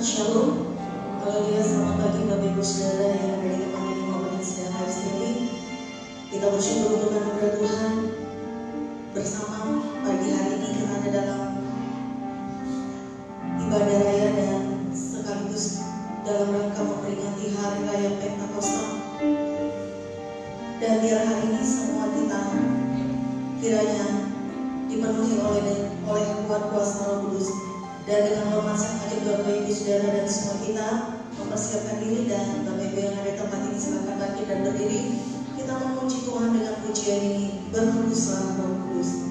Shalom. Haleluya, selamat pagi Bapak Ibu Saudara yang ada di tempat ini maupun yang sedang live streaming. Kita bersyukur untuk anugerah Tuhan bersama pagi hari ini kita ada dalam ibadah raya dan sekaligus dalam rangka memperingati hari raya Pentakosta. Dan biar hari ini semua kita kiranya dipenuhi oleh kuat kuasa Roh Kudus. Dan dengan hormat saya mengajak Bapak Ibu Saudara dan semua kita mempersiapkan diri, dan Bapak Ibu yang ada di tempat ini silakan bangkit dan berdiri. Kita memuji Tuhan dengan pujian ini, berhembuslah Roh Kudus.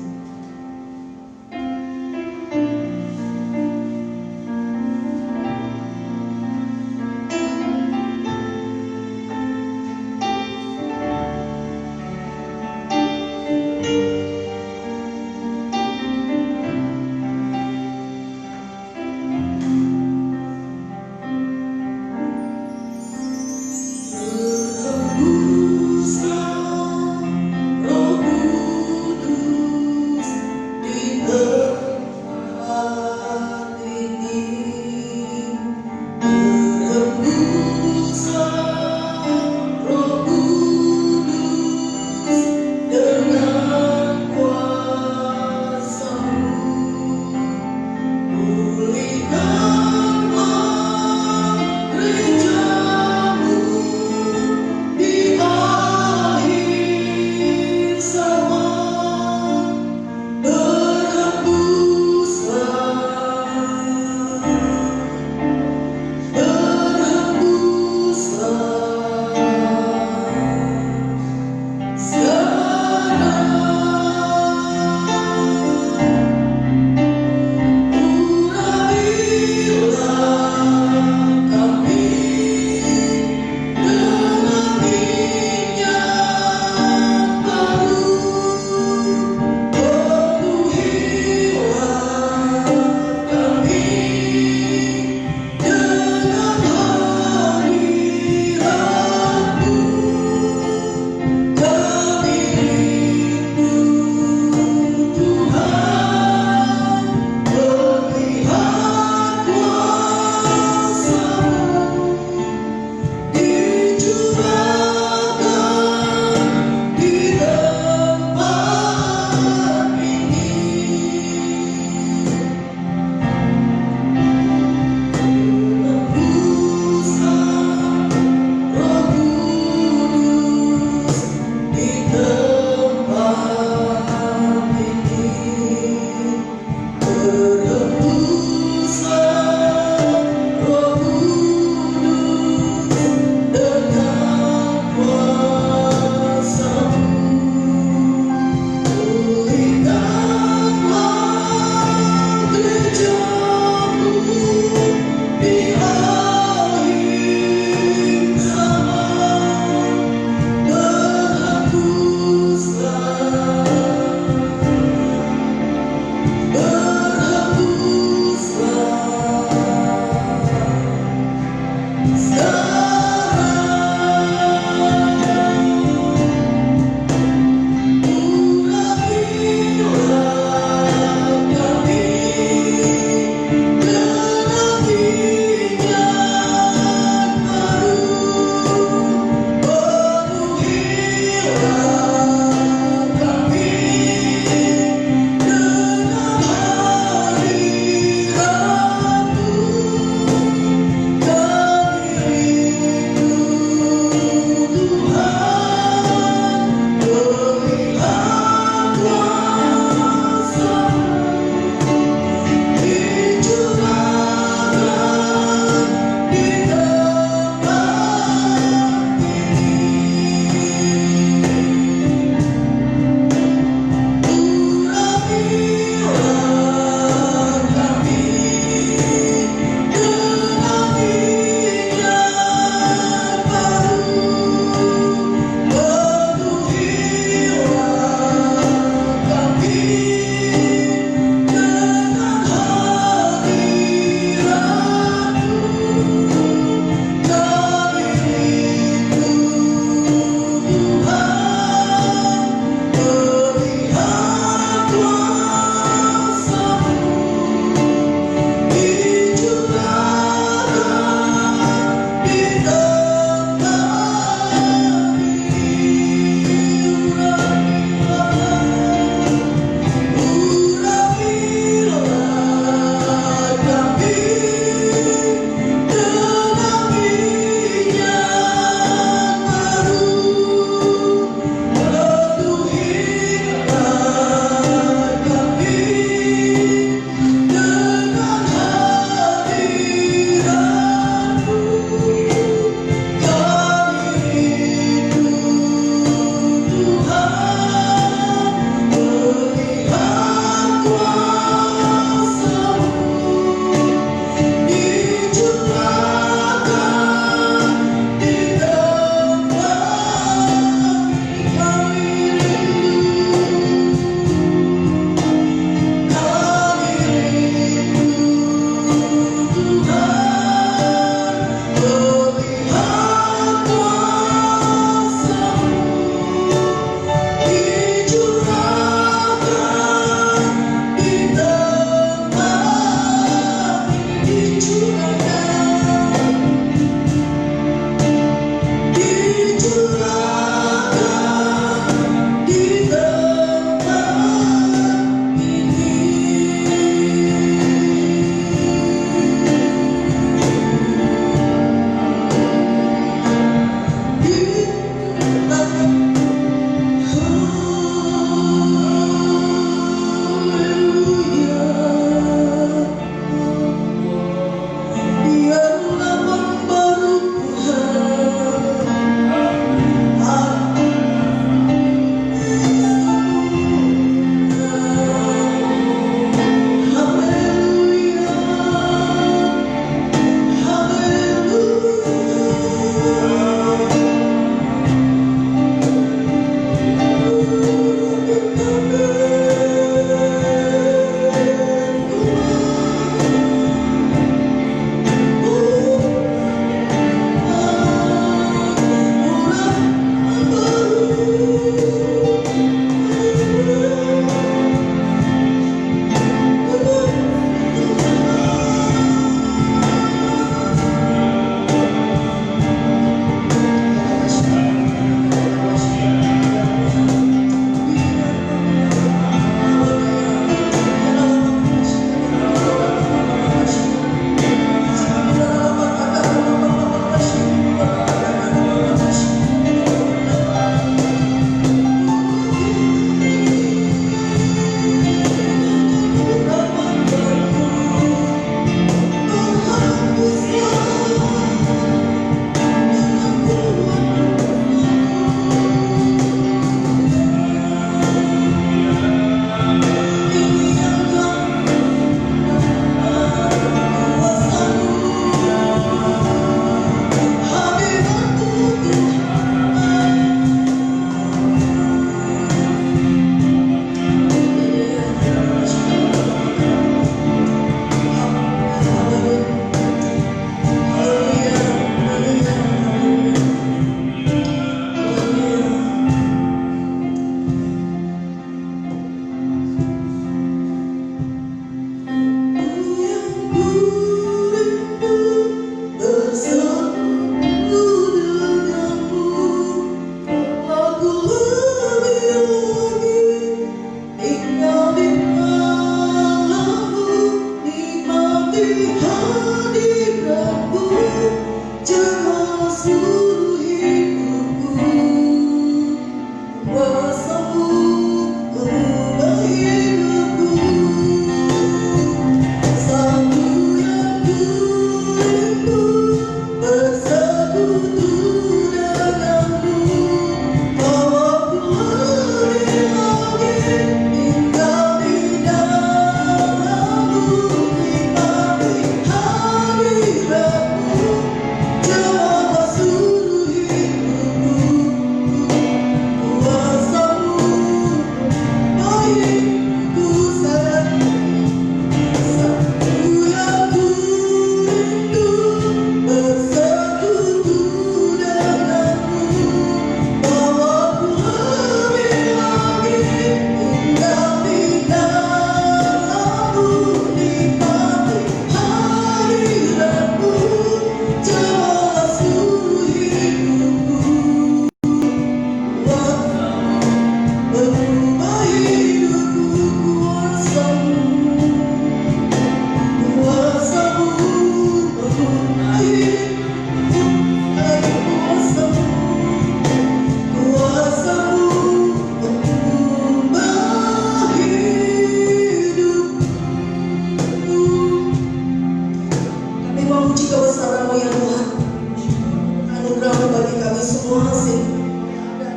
Roh Kudus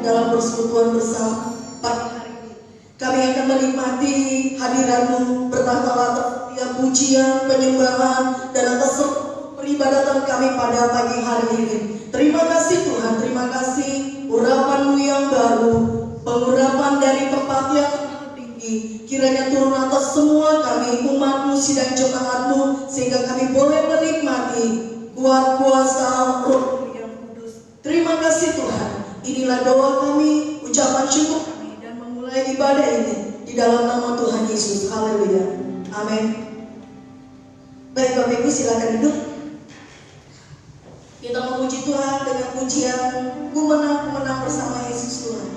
dalam persekutuan bersama pagi hari ini. Kami akan menikmati hadirat-Mu, bertahtalah atas setiap pujian, penyembahan, dan atas peribadatan kami pada pagi hari ini. Terima kasih Tuhan, terima kasih urapan-Mu yang baru, pengurapan dari tempat yang tinggi, kiranya turun atas semua kami, umat-Mu, sidang jemaat-Mu, sehingga kami boleh menikmati kuat kuasa Roh yang kudus. Terima kasih Tuhan. Inilah doa kami, ucapan syukur kami, dan memulai ibadah ini di dalam nama Tuhan Yesus. Haleluya. Amin. Baik Bapak Ibu, silakan duduk. Kita memuji Tuhan dengan pujian Ku menang, ku menang bersama Yesus Tuhan.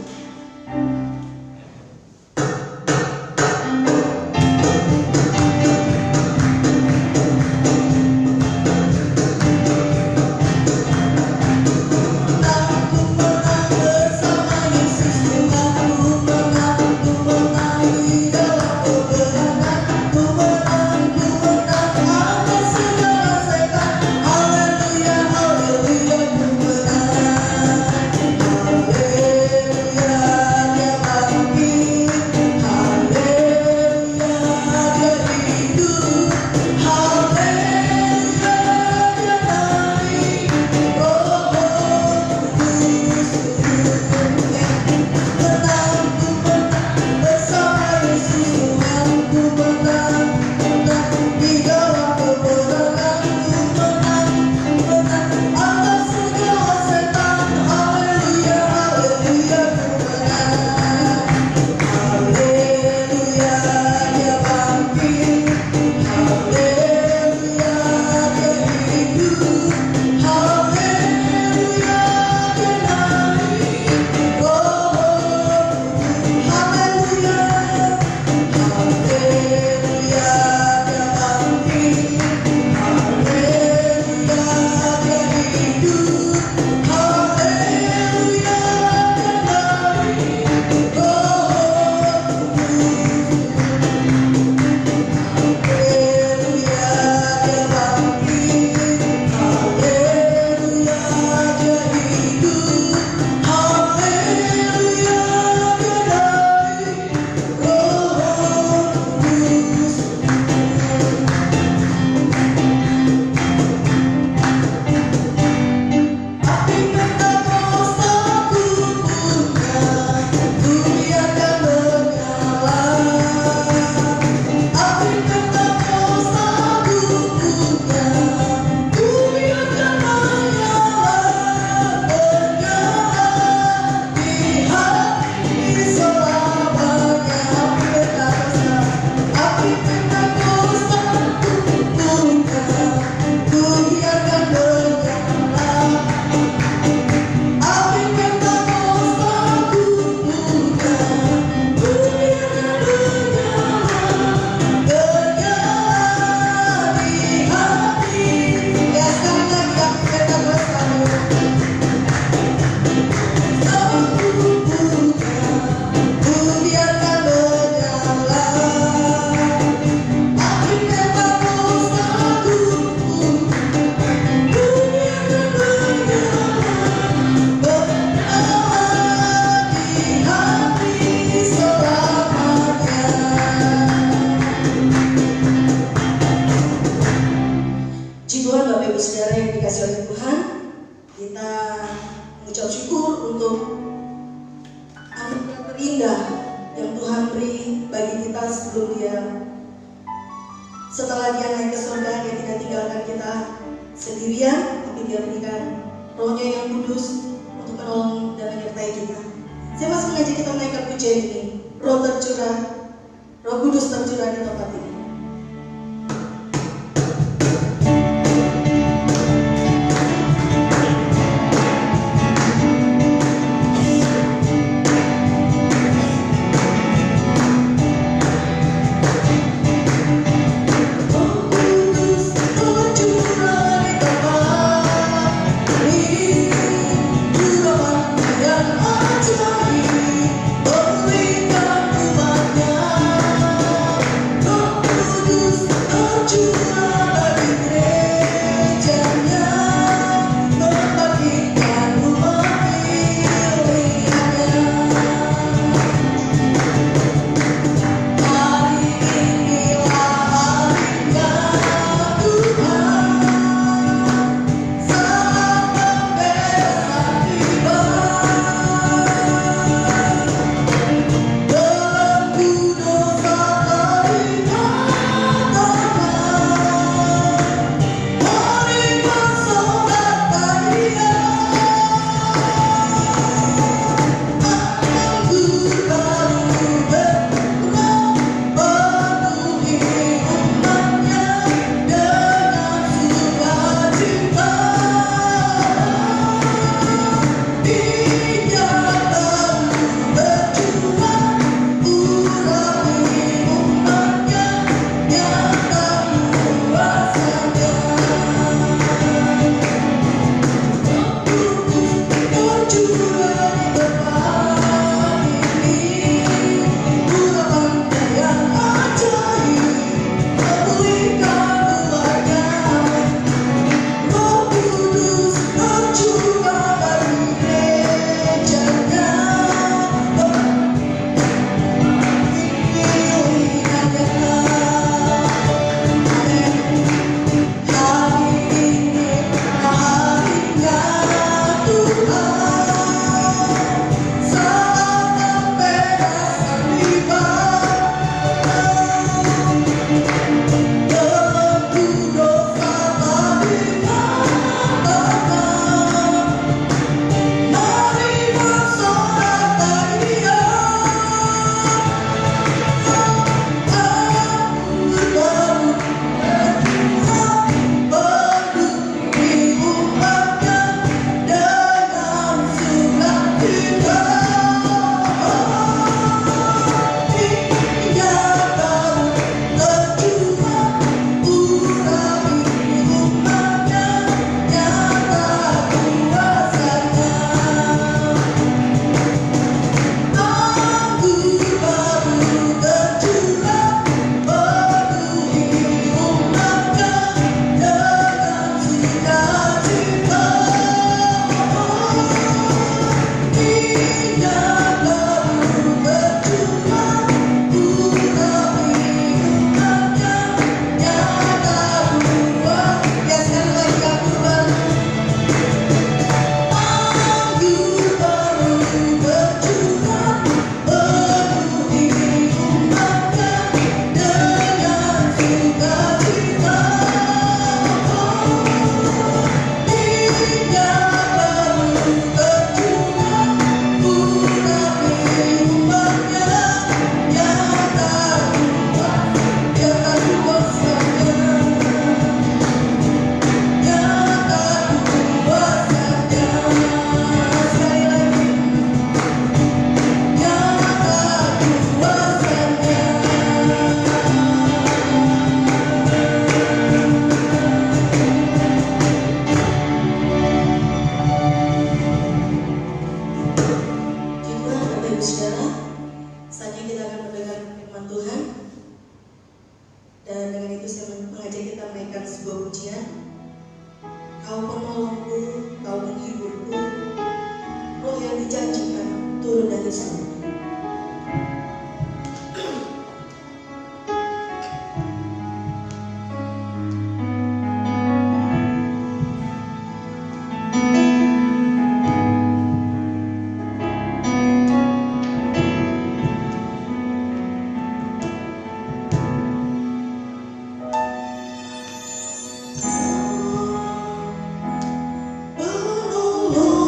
Setelah dia naik ke surga, dia tidak tinggalkan kita sendirian, tapi dia berikan Roh-Nya yang kudus untuk menolong dan menyertai kita. Saya masih mengajak kita menaikkan pujian ini. Roh tercurah, Roh Kudus tercurah di tempat ini. Oh saudara, saatnya kita akan mendengar firman Tuhan. Dan dengan itu saya mengajak kita menaikkan sebuah pujian. Kau penolongku, kau penghiburku, Roh yang dijanjikan turun dari surga. Penolongku,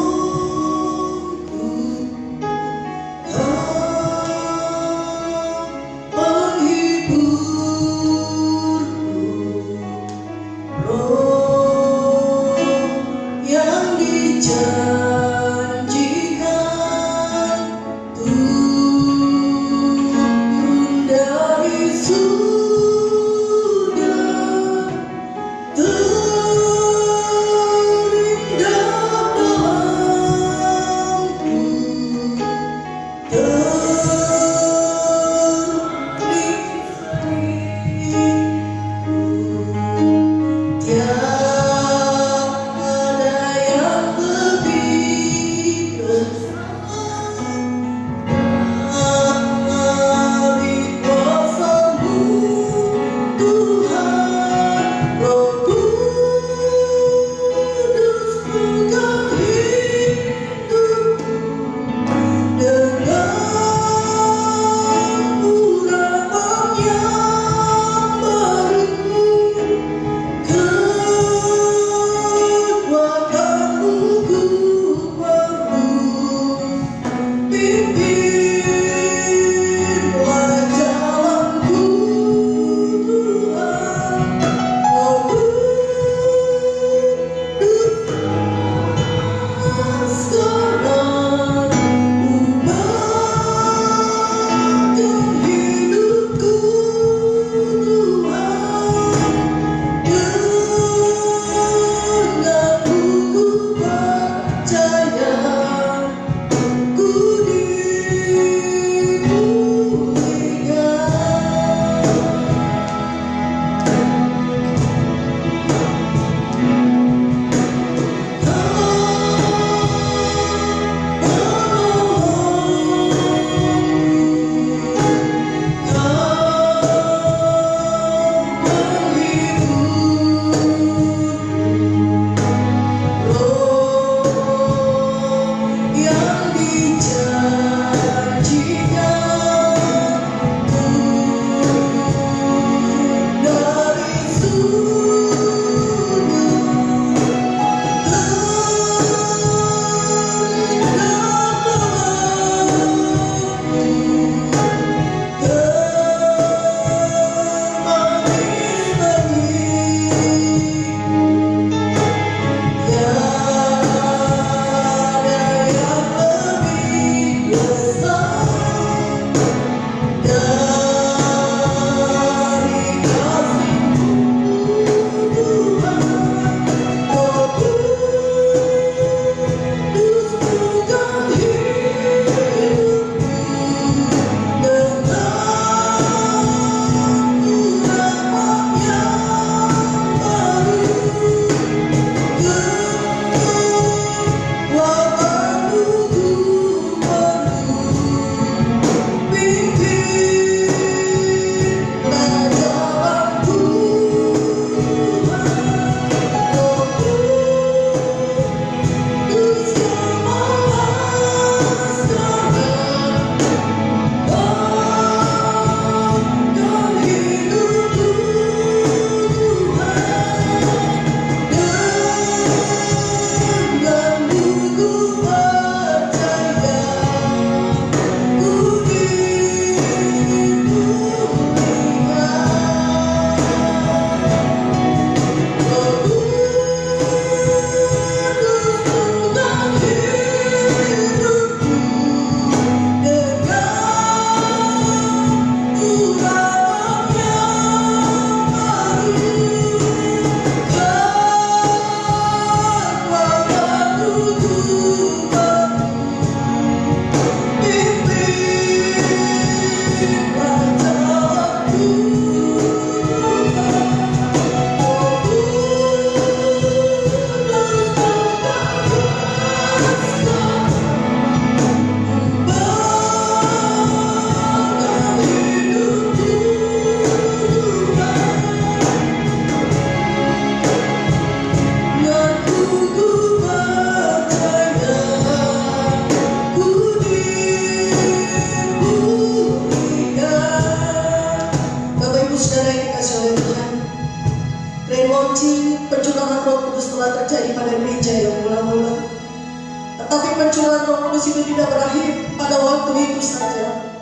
pada waktu itu saja.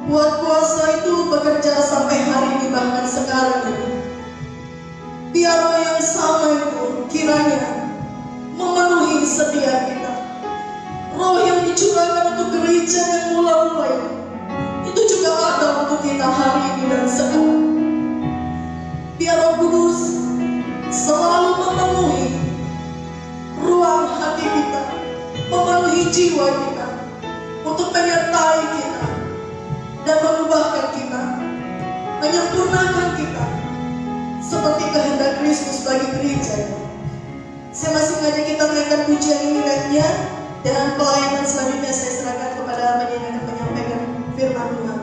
Buat kuasa itu bekerja sampai hari ini bahkan sekarang ini. Biar roh yang sama itu kiranya memenuhi setiap kita. Roh yang dicurahkan untuk gereja yang mula-mula itu juga ada untuk kita hari ini dan sekarang. Biar Roh Kudus selalu memenuhi ruang hati kita, memenuhi jiwa kita, untuk menyertai kita dan mengubahkan kita, menyempurnakan kita seperti kehendak Kristus bagi gereja. Saya masih mengajak kita menaikkan pujian ini lainnya, dan pelayanan selanjutnya saya serahkan kepada penyanyi yang akan menyampaikan firman Tuhan.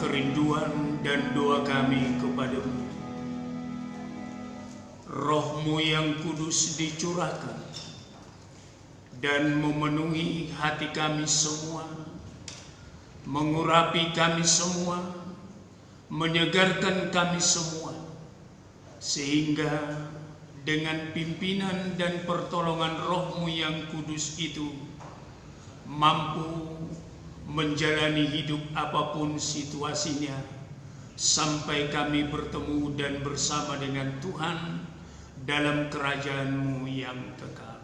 Kerinduan dan doa kami kepadamu. Roh-Mu yang kudus dicurahkan dan memenuhi hati kami semua, mengurapi kami semua, menyegarkan kami semua, sehingga dengan pimpinan dan pertolongan Roh-Mu yang kudus itu mampu menjalani hidup apapun situasinya sampai kami bertemu dan bersama dengan Tuhan dalam kerajaan-Mu yang kekal.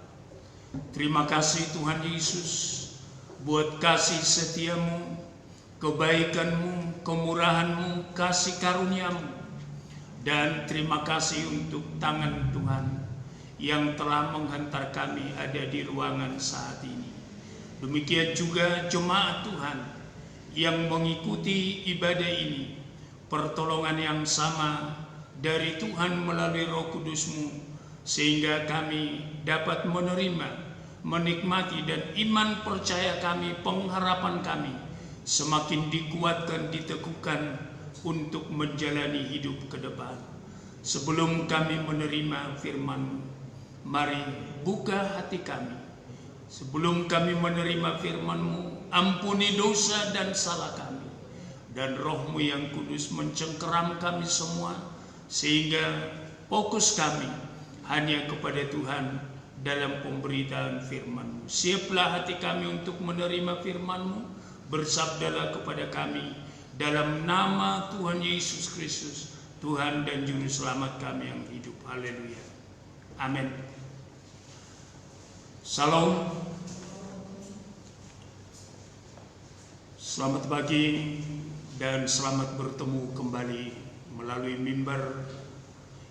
Terima kasih Tuhan Yesus buat kasih setia-Mu, kebaikan-Mu, kemurahan-Mu, kasih karunia-Mu, dan terima kasih untuk tangan Tuhan yang telah menghantar kami ada di ruangan saat ini. Demikian juga jemaat Tuhan yang mengikuti ibadah ini, pertolongan yang sama dari Tuhan melalui Roh Kudus-Mu, sehingga kami dapat menerima, menikmati, dan iman percaya kami, pengharapan kami semakin dikuatkan, diteguhkan untuk menjalani hidup ke depan. Sebelum kami menerima firman-Mu, mari buka hati kami. Sebelum kami menerima firman-Mu, ampuni dosa dan salah kami, dan Roh-Mu yang kudus mencengkeram kami semua, sehingga fokus kami hanya kepada Tuhan dalam pemberitaan firman-Mu. Siaplah hati kami untuk menerima firman-Mu, bersabdalah kepada kami dalam nama Tuhan Yesus Kristus, Tuhan dan Juru Selamat kami yang hidup. Haleluya. Amin. Salam. Selamat pagi dan selamat bertemu kembali melalui mimbar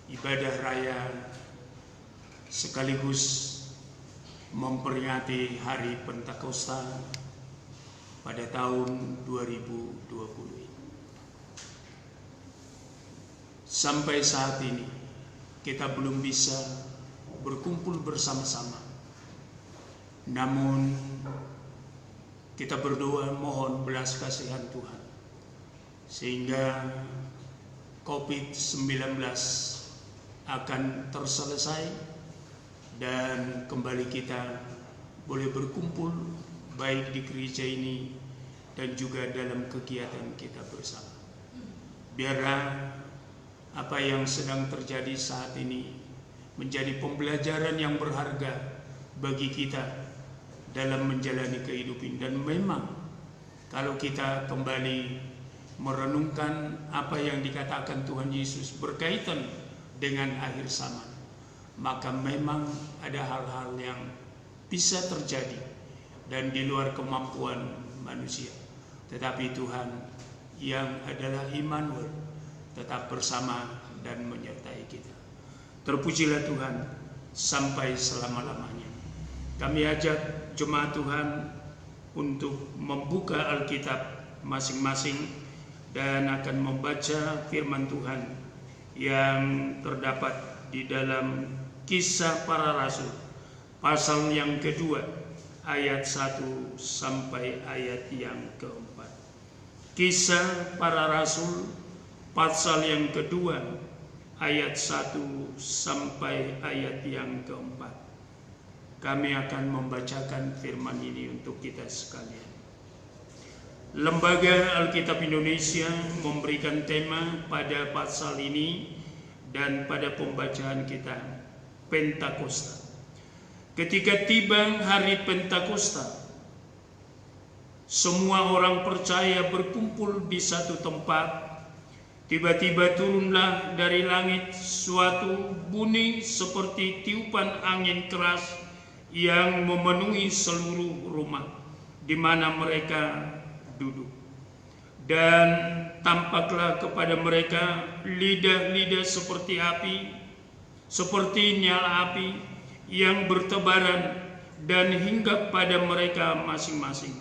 ibadah raya sekaligus memperingati hari Pentakosta pada tahun 2020. Sampai saat ini kita belum bisa berkumpul bersama-sama. Namun kita berdoa mohon belas kasihan Tuhan sehingga COVID-19 akan terselesai dan kembali kita boleh berkumpul baik di gereja ini dan juga dalam kegiatan kita bersama. Biarlah apa yang sedang terjadi saat ini menjadi pembelajaran yang berharga bagi kita dalam menjalani kehidupan. Dan memang kalau kita kembali merenungkan apa yang dikatakan Tuhan Yesus berkaitan dengan akhir zaman, maka memang ada hal-hal yang bisa terjadi dan di luar kemampuan manusia. Tetapi Tuhan yang adalah Immanuel tetap bersama dan menyertai kita. Terpujilah Tuhan sampai selama-lamanya. Kami ajak jemaat Tuhan untuk membuka Alkitab masing-masing dan akan membaca firman Tuhan yang terdapat di dalam Kisah Para Rasul pasal yang kedua ayat 1 sampai ayat yang keempat. Kisah Para Rasul pasal yang kedua ayat 1 sampai ayat yang keempat. Kami akan membacakan firman ini untuk kita sekalian. Lembaga Alkitab Indonesia memberikan tema pada pasal ini dan pada pembacaan kita, Pentakosta. Ketika tiba hari Pentakosta, semua orang percaya berkumpul di satu tempat. Tiba-tiba turunlah dari langit suatu bunyi seperti tiupan angin keras yang memenuhi seluruh rumah di mana mereka duduk. Dan tampaklah kepada mereka lidah-lidah seperti api, seperti nyala api yang bertebaran dan hinggap pada mereka masing-masing.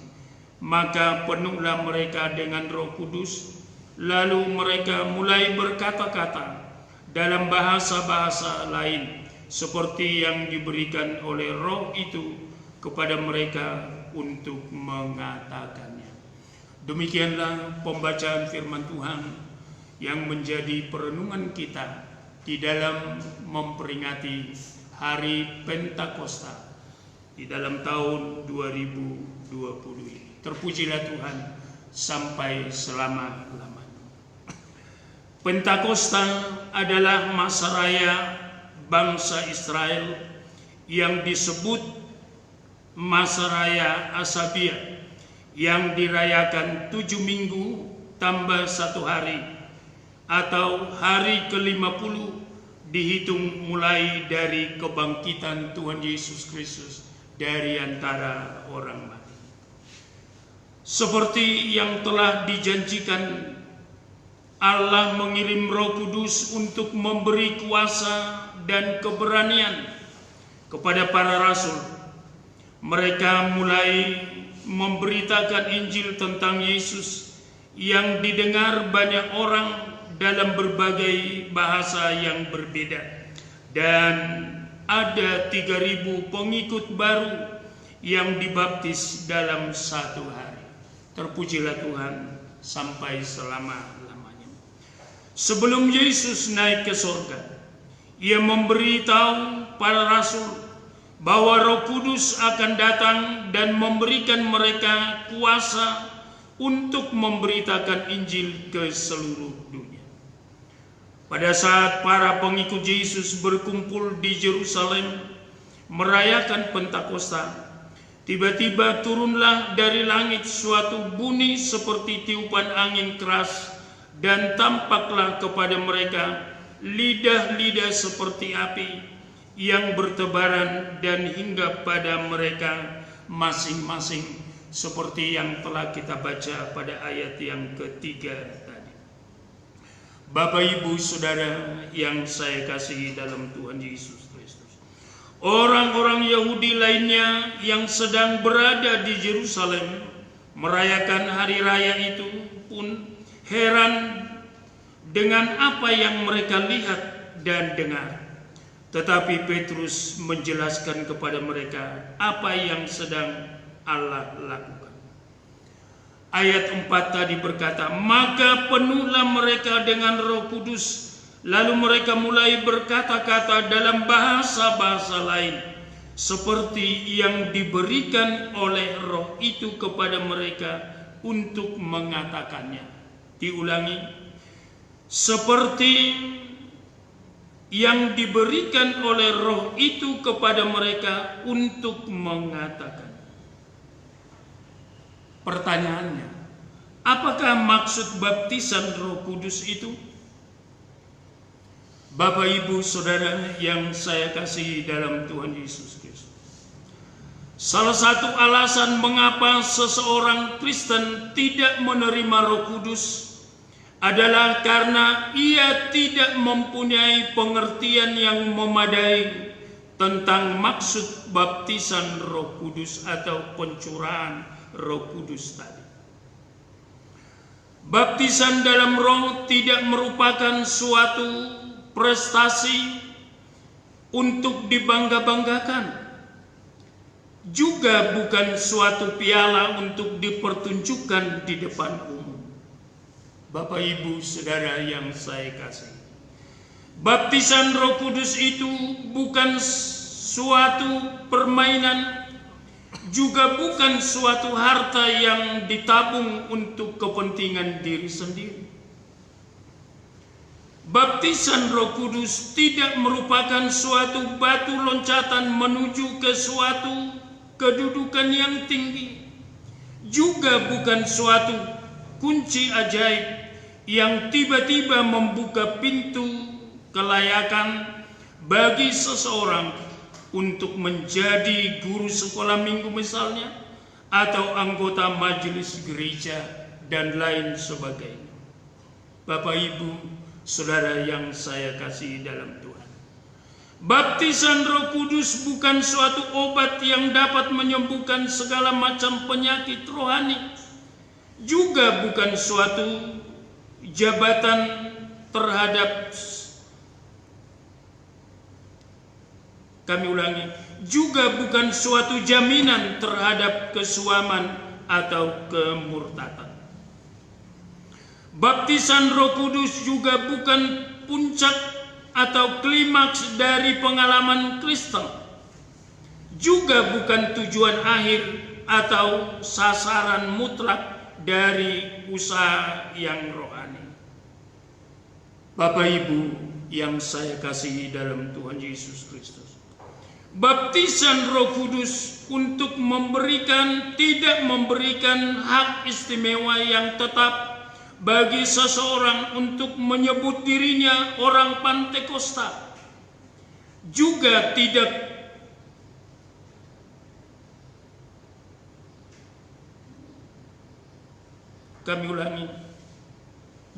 Maka penuhlah mereka dengan Roh Kudus, lalu mereka mulai berkata-kata dalam bahasa-bahasa lain seperti yang diberikan oleh Roh itu kepada mereka untuk mengatakannya. Demikianlah pembacaan firman Tuhan yang menjadi perenungan kita di dalam memperingati hari Pentakosta di dalam tahun 2020 ini. Terpujilah Tuhan sampai selama-lamanya. Pentakosta adalah masa raya bangsa Israel yang disebut masa raya Asabiah, yang dirayakan 7 minggu tambah 1 hari atau hari ke-50 dihitung mulai dari kebangkitan Tuhan Yesus Kristus dari antara orang mati. Seperti yang telah dijanjikan, Allah mengirim Roh Kudus untuk memberi kuasa dan keberanian kepada para rasul. Mereka mulai memberitakan Injil tentang Yesus yang didengar banyak orang dalam berbagai bahasa yang berbeda, dan ada 3.000 pengikut baru yang dibaptis dalam 1 hari. Terpujilah Tuhan sampai selama-lamanya. Sebelum Yesus naik ke surga, Ia memberitahu para rasul bahwa Roh Kudus akan datang dan memberikan mereka kuasa untuk memberitakan Injil ke seluruh dunia. Pada saat para pengikut Yesus berkumpul di Yerusalem merayakan Pentakosta, tiba-tiba turunlah dari langit suatu bunyi seperti tiupan angin keras, dan tampaklah kepada mereka lidah-lidah seperti api yang bertebaran dan hinggap pada mereka masing-masing, seperti yang telah kita baca pada ayat yang ketiga tadi. Bapak, Ibu, Saudara yang saya kasihi dalam Tuhan Yesus Kristus, orang-orang Yahudi lainnya yang sedang berada di Yerusalem merayakan hari raya itu pun heran dengan apa yang mereka lihat dan dengar. Tetapi Petrus menjelaskan kepada mereka apa yang sedang Allah lakukan. ayat 4 tadi berkata, maka penuhlah mereka dengan Roh Kudus, lalu mereka mulai berkata-kata dalam bahasa-bahasa lain, seperti yang diberikan oleh Roh itu kepada mereka untuk mengatakannya. Diulangi, seperti yang diberikan oleh Roh itu kepada mereka untuk mengatakan. Pertanyaannya, apakah maksud baptisan Roh Kudus itu? Bapak, Ibu, Saudara yang saya kasihi dalam Tuhan Yesus Kristus, salah satu alasan mengapa seseorang Kristen tidak menerima Roh Kudus adalah karena ia tidak mempunyai pengertian yang memadai tentang maksud baptisan Roh Kudus atau pencurahan Roh Kudus tadi. Baptisan dalam Roh tidak merupakan suatu prestasi untuk dibangga-banggakan, juga bukan suatu piala untuk dipertunjukkan di depan umum. Bapak, Ibu, Saudara yang saya kasih, baptisan Roh Kudus itu bukan suatu permainan, juga bukan suatu harta yang ditabung untuk kepentingan diri sendiri. Baptisan Roh Kudus tidak merupakan suatu batu loncatan menuju ke suatu kedudukan yang tinggi, juga bukan suatu kunci ajaib yang tiba-tiba membuka pintu kelayakan bagi seseorang untuk menjadi guru sekolah minggu misalnya, atau anggota majelis gereja dan lain sebagainya. Bapak, Ibu, Saudara yang saya kasihi dalam Tuhan, baptisan Roh Kudus bukan suatu obat yang dapat menyembuhkan segala macam penyakit rohani, juga bukan suatu jabatan terhadap, kami ulangi, juga bukan suatu jaminan terhadap kesuaman atau kemurtatan. Baptisan Roh Kudus juga bukan puncak atau klimaks dari pengalaman Kristen, juga bukan tujuan akhir atau sasaran mutlak dari usaha yang rohani. Bapak, Ibu yang saya kasihi dalam Tuhan Yesus Kristus, baptisan Roh Kudus untuk tidak memberikan hak istimewa yang tetap bagi seseorang untuk menyebut dirinya orang Pantekosta, juga tidak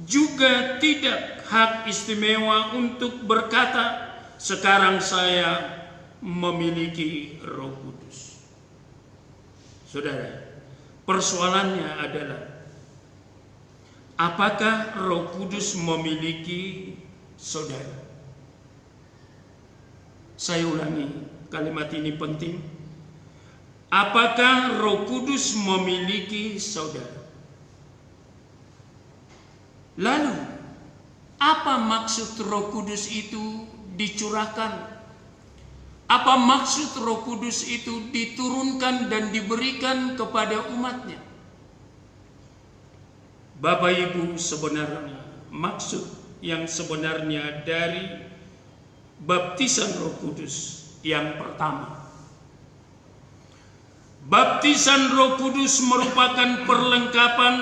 juga tidak hak istimewa untuk berkata, sekarang saya memiliki Roh Kudus. Saudara, persoalannya adalah, apakah Roh Kudus memiliki saudara? Saya ulangi, kalimat ini penting. Apakah Roh Kudus memiliki saudara? Lalu, apa maksud Roh Kudus itu dicurahkan? Apa maksud Roh Kudus itu diturunkan dan diberikan kepada umatnya? Bapak, Ibu, sebenarnya maksud yang sebenarnya dari baptisan Roh Kudus yang pertama, baptisan Roh Kudus merupakan perlengkapan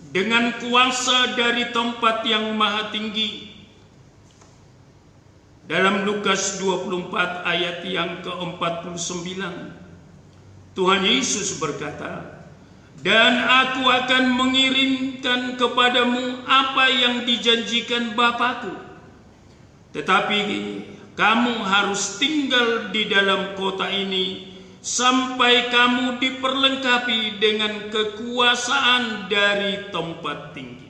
dengan kuasa dari tempat yang maha tinggi. Dalam Lukas 24 ayat yang ke-49, Tuhan Yesus berkata, dan aku akan mengirimkan kepadamu apa yang dijanjikan Bapa-Ku. Tetapi kamu harus tinggal di dalam kota ini sampai kamu diperlengkapi dengan kekuasaan dari tempat tinggi.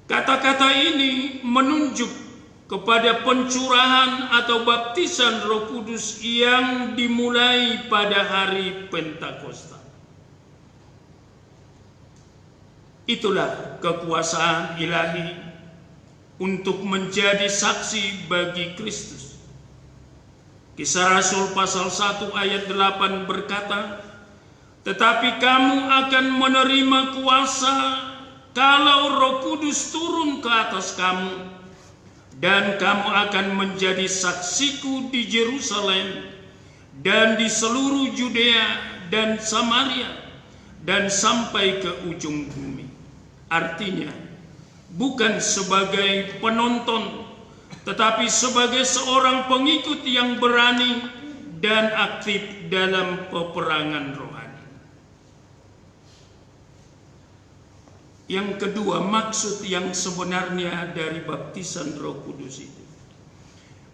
Kata-kata ini menunjuk kepada pencurahan atau baptisan Roh Kudus yang dimulai pada hari Pentakosta. Itulah kekuasaan ilahi untuk menjadi saksi bagi Kristus. Kisah Rasul pasal 1 ayat 8 berkata, tetapi kamu akan menerima kuasa kalau Roh Kudus turun ke atas kamu, dan kamu akan menjadi saksiku di Yerusalem dan di seluruh Yudea dan Samaria dan sampai ke ujung bumi. Artinya, bukan sebagai penonton, tetapi sebagai seorang pengikut yang berani dan aktif dalam peperangan rohani. Yang kedua, maksud yang sebenarnya dari baptisan Roh Kudus itu.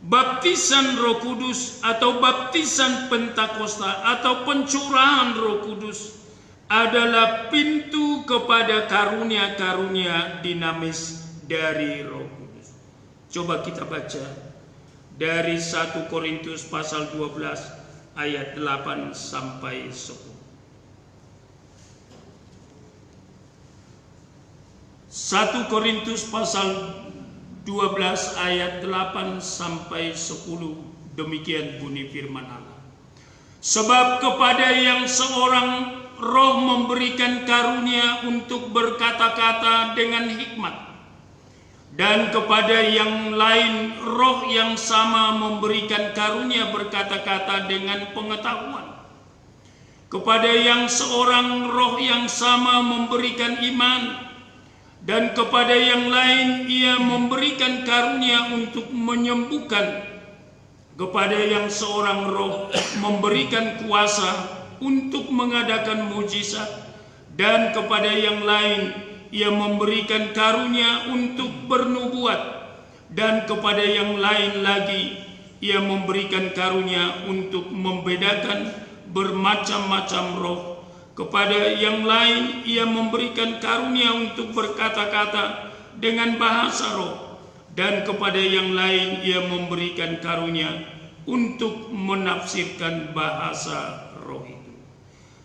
Baptisan Roh Kudus atau baptisan Pentakosta atau pencurahan Roh Kudus adalah pintu kepada karunia-karunia dinamis dari Roh Kudus. Coba kita baca dari 1 Korintus pasal 12 ayat 8 sampai 10. 1 Korintus pasal 12 ayat 8 sampai 10, demikian bunyi firman Allah. Sebab kepada yang seorang Roh memberikan karunia untuk berkata-kata dengan hikmat, dan kepada yang lain Roh yang sama memberikan karunia berkata-kata dengan pengetahuan. Kepada yang seorang Roh yang sama memberikan iman, dan kepada yang lain Ia memberikan karunia untuk menyembuhkan. Kepada yang seorang Roh memberikan kuasa untuk mengadakan mujizat, dan kepada yang lain Ia memberikan karunia untuk bernubuat, dan kepada yang lain lagi Ia memberikan karunia untuk membedakan bermacam-macam roh. Kepada yang lain Ia memberikan karunia untuk berkata-kata dengan bahasa roh, dan kepada yang lain Ia memberikan karunia untuk menafsirkan bahasa roh itu.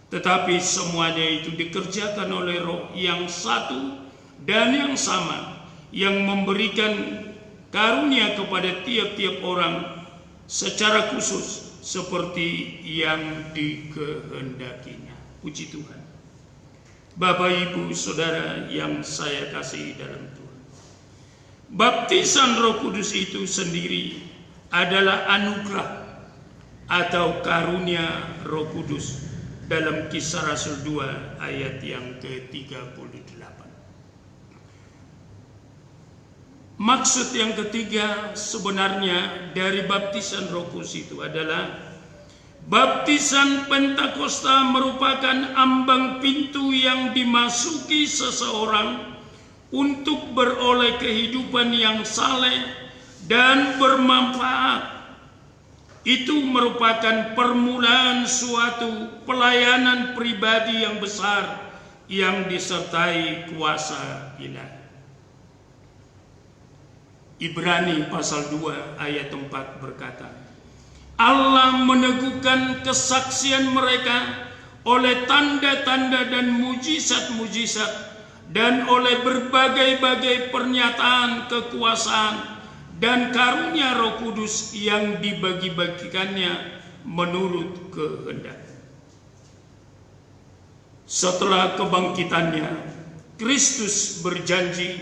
Tetapi semuanya itu dikerjakan oleh Roh yang satu dan yang sama, yang memberikan karunia kepada tiap-tiap orang secara khusus seperti yang dikehendakinya. Puji Tuhan. Bapak, Ibu, Saudara yang saya kasihi dalam Tuhan, baptisan Roh Kudus itu sendiri adalah anugerah atau karunia Roh Kudus dalam Kisah Rasul 2 ayat yang ke-38. Maksud yang ketiga sebenarnya dari baptisan Roh Kudus itu adalah baptisan Pentakosta merupakan ambang pintu yang dimasuki seseorang untuk beroleh kehidupan yang saleh dan bermanfaat. Itu merupakan permulaan suatu pelayanan pribadi yang besar yang disertai kuasa ilahi. Ibrani pasal 2 ayat 4 berkata, Allah meneguhkan kesaksian mereka oleh tanda-tanda dan mujizat-mujizat, dan oleh berbagai-bagai pernyataan kekuasaan dan karunia Roh Kudus yang dibagi-bagikannya menurut kehendak. Setelah kebangkitannya, Kristus berjanji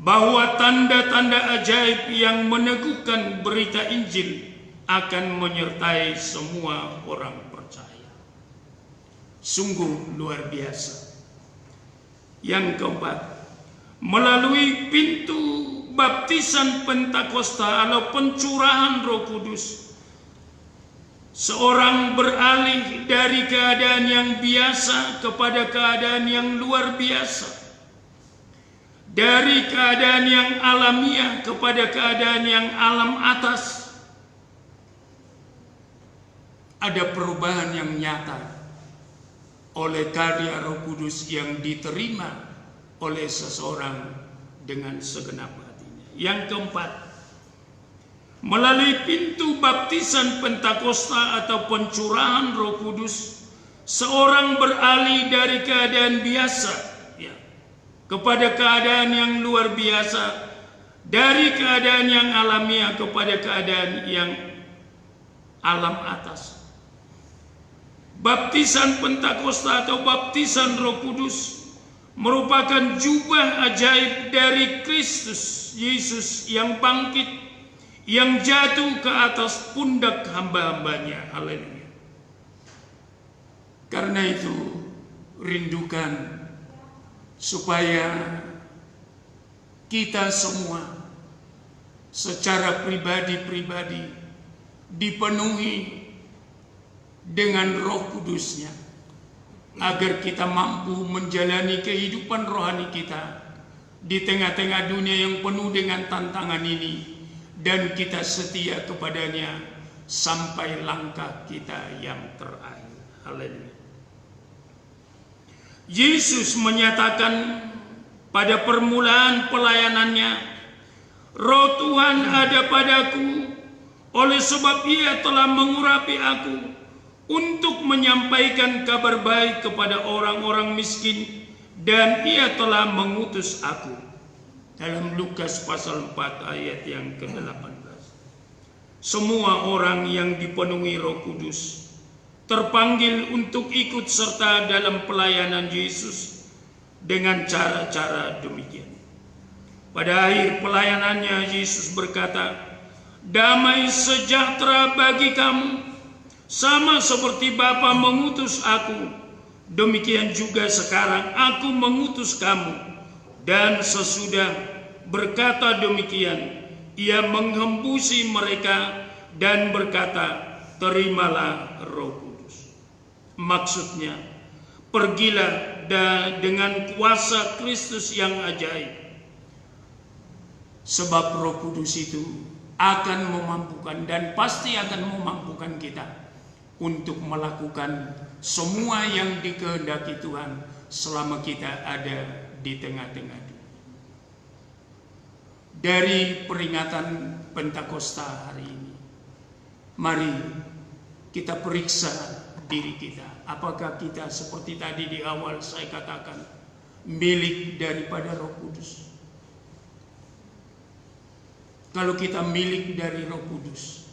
bahwa tanda-tanda ajaib yang meneguhkan berita Injil akan menyertai semua orang percaya. Sungguh luar biasa. Yang keempat, melalui pintu baptisan Pentakosta atau pencurahan Roh Kudus, seorang beralih dari keadaan yang biasa kepada keadaan yang luar biasa, dari keadaan yang alamiah kepada keadaan yang alam atas. Ada perubahan yang nyata oleh karya Roh Kudus yang diterima oleh seseorang dengan segenap hatinya. Yang keempat, melalui pintu baptisan Pentakosta atau pencurahan Roh Kudus, seorang beralih dari keadaan biasa kepada keadaan yang luar biasa, dari keadaan yang alamiah kepada keadaan yang alam atas. Baptisan Pentakosta atau baptisan Roh Kudus merupakan jubah ajaib dari Kristus Yesus yang bangkit, yang jatuh ke atas pundak hamba-hambanya. Haleluya. Karena itu rindukan supaya kita semua secara pribadi-pribadi dipenuhi dengan Roh Kudus-Nya, agar kita mampu menjalani kehidupan rohani kita di tengah-tengah dunia yang penuh dengan tantangan ini, dan kita setia kepadanya sampai langkah kita yang terakhir. Haleluya. Yesus menyatakan pada permulaan pelayanannya, Roh Tuhan ada padaku, oleh sebab Ia telah mengurapi aku untuk menyampaikan kabar baik kepada orang-orang miskin, dan Ia telah mengutus aku. Dalam Lukas pasal 4 ayat yang ke-18. Semua orang yang dipenuhi Roh Kudus terpanggil untuk ikut serta dalam pelayanan Yesus dengan cara-cara demikian. Pada akhir pelayanannya, Yesus berkata, "Damai sejahtera bagi kamu, sama seperti Bapa mengutus aku, demikian juga sekarang aku mengutus kamu." Dan sesudah berkata demikian, Ia menghembusi mereka dan berkata, "Terimalah Roh Kudus." Maksudnya, pergilah dengan kuasa Kristus yang ajaib. Sebab Roh Kudus itu akan memampukan dan pasti akan memampukan kita untuk melakukan semua yang dikehendaki Tuhan selama kita ada di tengah-tengah dunia. Dari peringatan Pentakosta hari ini, mari kita periksa diri kita. Apakah kita seperti tadi di awal saya katakan, milik daripada Roh Kudus? Kalau kita milik dari Roh Kudus,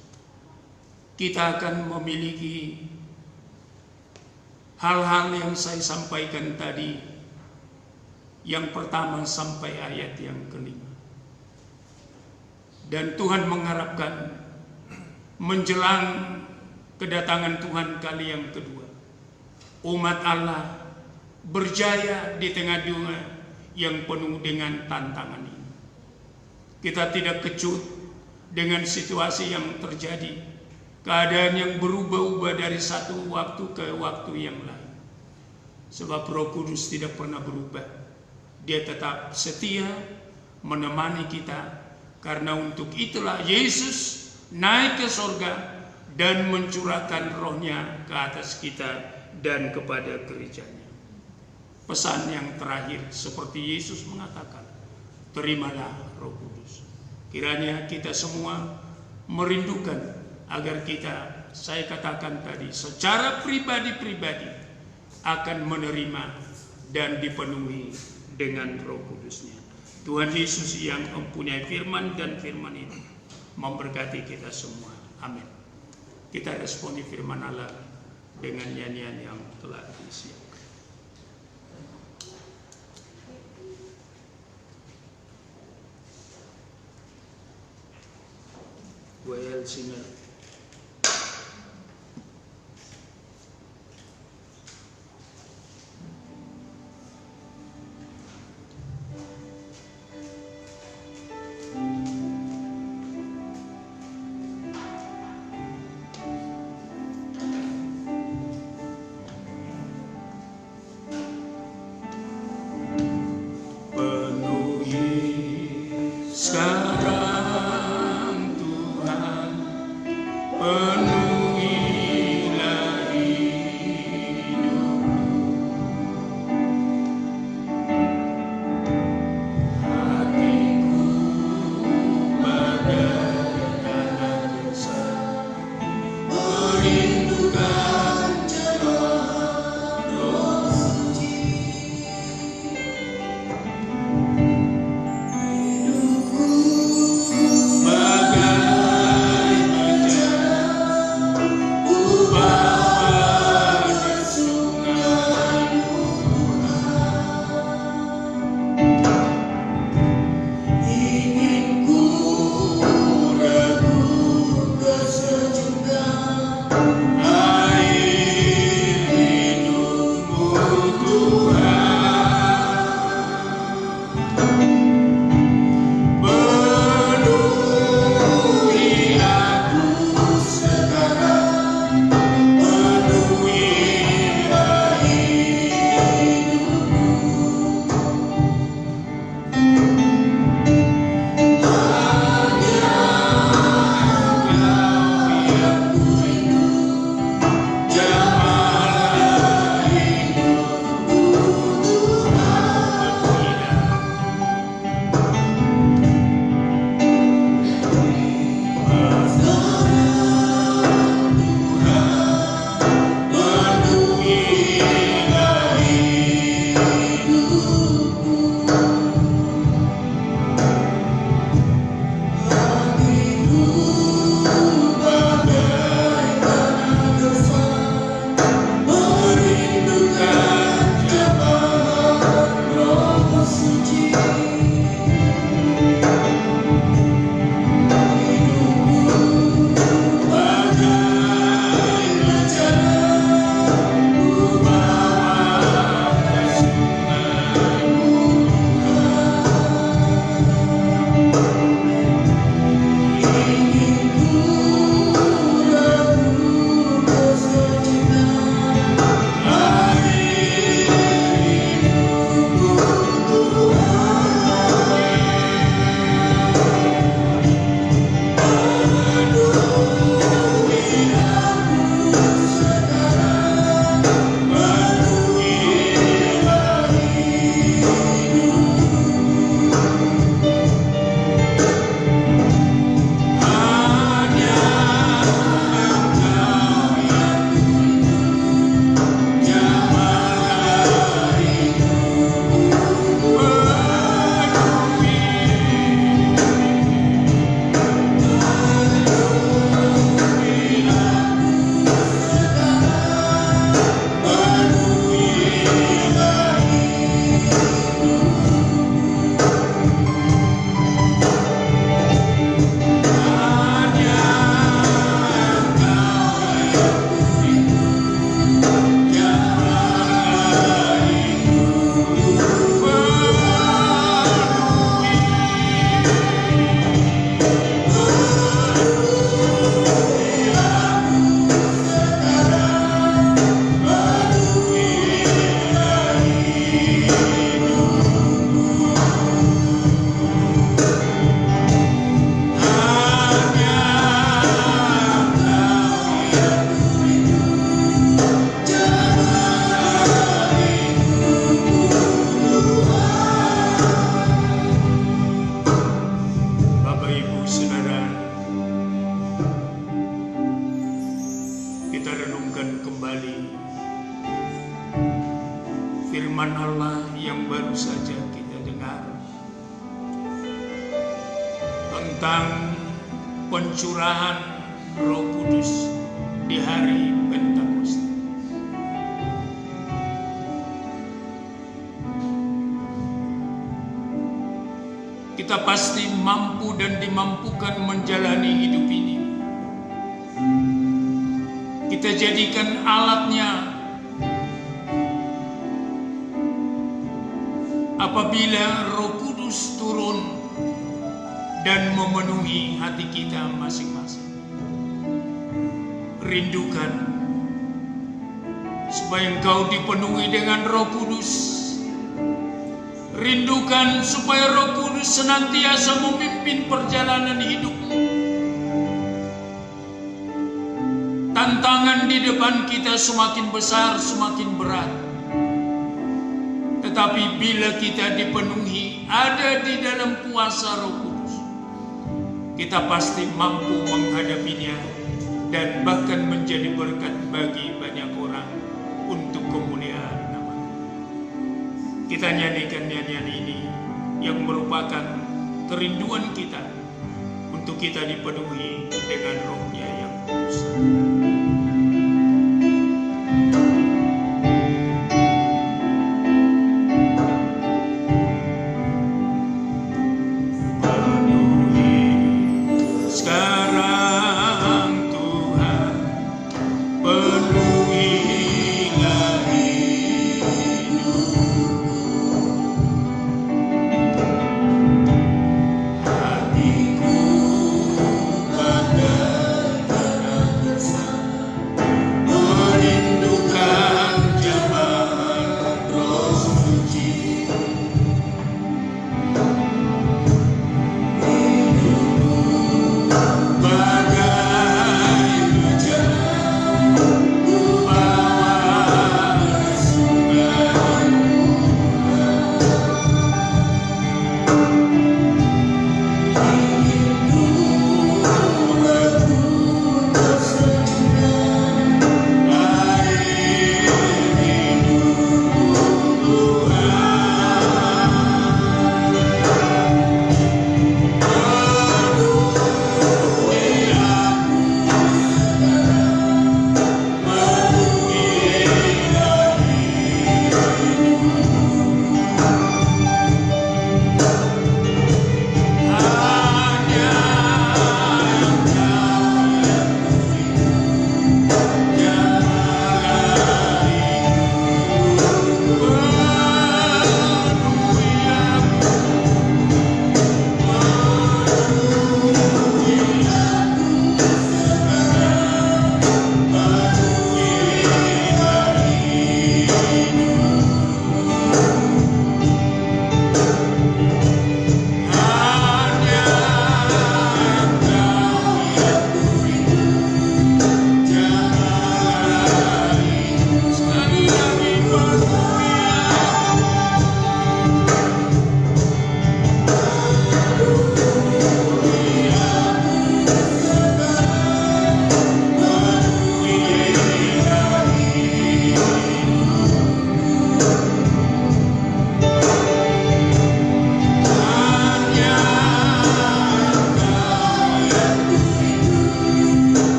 kita akan memiliki hal-hal yang saya sampaikan tadi, yang pertama sampai ayat yang kelima. Dan Tuhan mengharapkan menjelang kedatangan Tuhan kali yang kedua, umat Allah berjaya di tengah dunia yang penuh dengan tantangan ini. Kita tidak kecut dengan situasi yang terjadi, keadaan yang berubah-ubah dari satu waktu ke waktu yang lain. Sebab Roh Kudus tidak pernah berubah. Dia tetap setia menemani kita. Karena untuk itulah Yesus naik ke surga dan mencurahkan Roh-Nya ke atas kita dan kepada gerejanya. Pesan yang terakhir seperti Yesus mengatakan, "Terimalah Roh Kudus." Kiranya kita semua merindukan agar kita, saya katakan tadi, secara pribadi-pribadi akan menerima dan dipenuhi dengan Roh Kudus-Nya. Tuhan Yesus yang mempunyai firman dan firman itu memberkati kita semua. Amin. Kita responi firman Allah dengan nyanyian yang telah disiapkan. Well singer. tentang pencurahan Roh Kudus di hari Pentakosta. Kita pasti mampu dan dimampukan menjalani hidup ini. Kita jadikan alatnya apabila Roh Kudus turun dan memenuhi hati kita masing-masing. Rindukan supaya engkau dipenuhi dengan Roh Kudus. Rindukan supaya Roh Kudus senantiasa memimpin perjalanan hidupmu. Tantangan di depan kita semakin besar, semakin berat. Tetapi bila kita dipenuhi, ada di dalam kuasa Roh Kudus, kita pasti mampu menghadapinya dan bahkan menjadi berkat bagi banyak orang untuk kemuliaan nama. Kita nyanyikan nyanyian ini yang merupakan kerinduan kita untuk kita dipenuhi dengan Roh-Nya yang kudus. Hatiku kata terang besar.